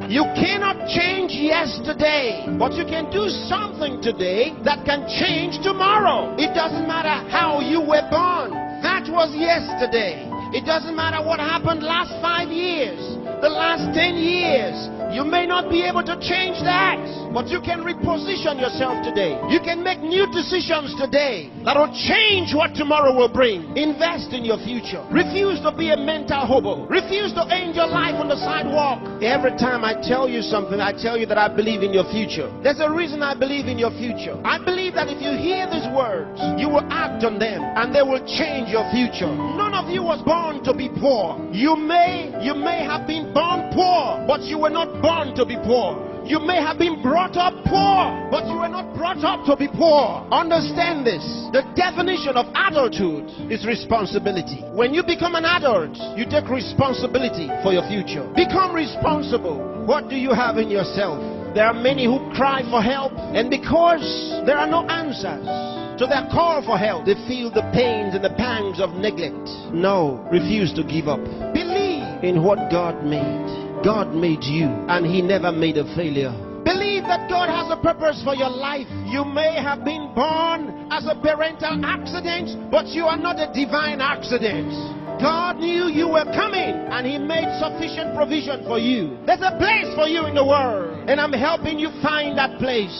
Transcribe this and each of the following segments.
You cannot change yesterday, but you can do something today that can change tomorrow. It doesn't matter how you were born. That was yesterday. It doesn't matter what happened last 5 years, the last 10 years. You may not be able to change that, but you can reposition yourself today. You can make new decisions today that will change what tomorrow will bring. Invest in your future. Refuse to be a mental hobo. Refuse to end your life on the sidewalk. Every time I tell you something, I tell you that I believe in your future. There's a reason I believe in your future. I believe that if you hear these words, you will act on them and they will change your future. None of you was born to be poor. You may have been born poor, but you were not born to be poor. You may have been brought up poor, but you were not brought up to be poor. Understand this. The definition of adulthood is responsibility. When you become an adult, you take responsibility for your future. Become responsible. What do you have in yourself? There are many who cry for help, and because there are no answers to their call for help, they feel the pains and the pangs of neglect. No, refuse to give up. Believe in what God made. God made you, and He never made a failure. Believe that God has a purpose for your life. You may have been born as a parental accident, but you are not a divine accident. God knew you were coming, and He made sufficient provision for you. There's a place for you in the world, and I'm helping you find that place.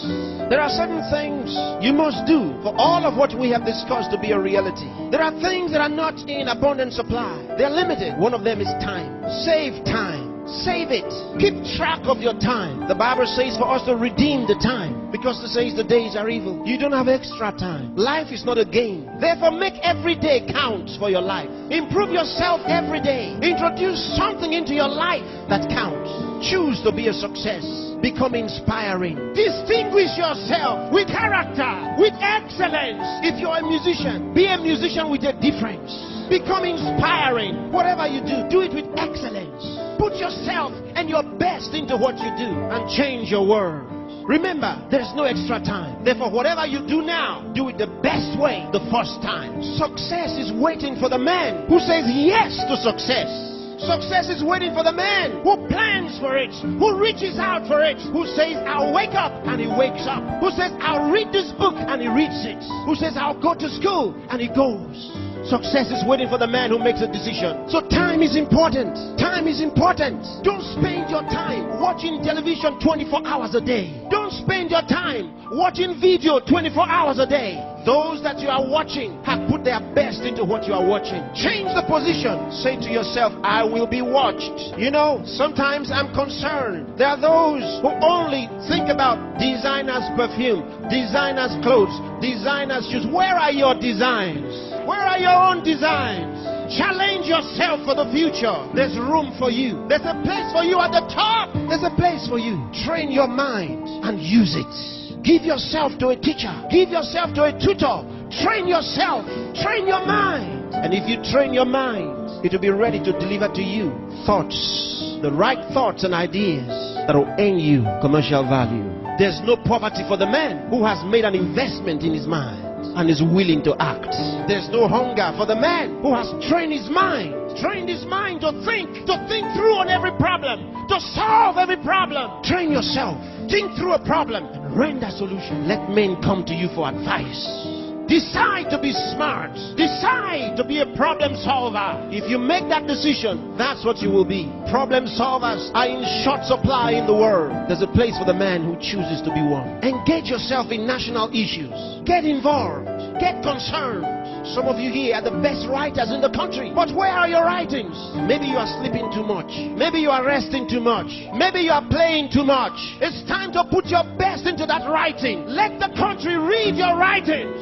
There are certain things you must do for all of what we have discussed to be a reality. There are things that are not in abundant supply. They're limited. One of them is time. Save time. Save it. Keep track of your time. The Bible says for us to redeem the time, because it says the days are evil. You don't have extra time. Life is not a game. Therefore, make every day count for your life. Improve yourself every day. Introduce something into your life that counts. Choose to be a success. Become inspiring. Distinguish yourself with character, with excellence. If you're a musician, be a musician with a difference. Become inspiring. Whatever you do, do it with excellence. Put yourself and your best into what you do and change your world. Remember, there's no extra time. Therefore, whatever you do now, do it the best way the first time. Success is waiting for the man who says yes to success. Success is waiting for the man who plans for it, who reaches out for it, who says, I'll wake up, and he wakes up, who says, I'll read this book, and he reads it, who says, I'll go to school, and he goes. Success is waiting for the man who makes a decision. So time is important. Time is important. Don't spend your time watching television 24 hours a day. Don't spend your time watching video 24 hours a day. Those that you are watching have put their best into what you are watching. Change the position. Say to yourself, I will be watched. You know, sometimes I'm concerned. There are those who only think about designers' perfume, designers' clothes, designers' shoes. Where are your designs? Where are your own designs? Challenge yourself for the future. There's room for you. There's a place for you at the top. There's a place for you. Train your mind and use it. Give yourself to a teacher. Give yourself to a tutor. Train yourself. Train your mind. And if you train your mind, it will be ready to deliver to you thoughts, the right thoughts and ideas that will earn you commercial value. There's no poverty for the man who has made an investment in his mind and is willing to act. There's no hunger for the man who has trained his mind to think through on every problem, to solve every problem. Train yourself. Think through a problem and render solution. Let men come to you for advice. Decide to be smart. Decide to be a problem solver. If you make that decision, that's what you will be. Problem solvers are in short supply in the world. There's a place for the man who chooses to be one. Engage yourself in national issues. Get involved. Get concerned. Some of you here are the best writers in the country, but where are your writings? Maybe you are sleeping too much. Maybe you are resting too much. Maybe you are playing too much. It's time to put your best into that writing. Let the country read your writings.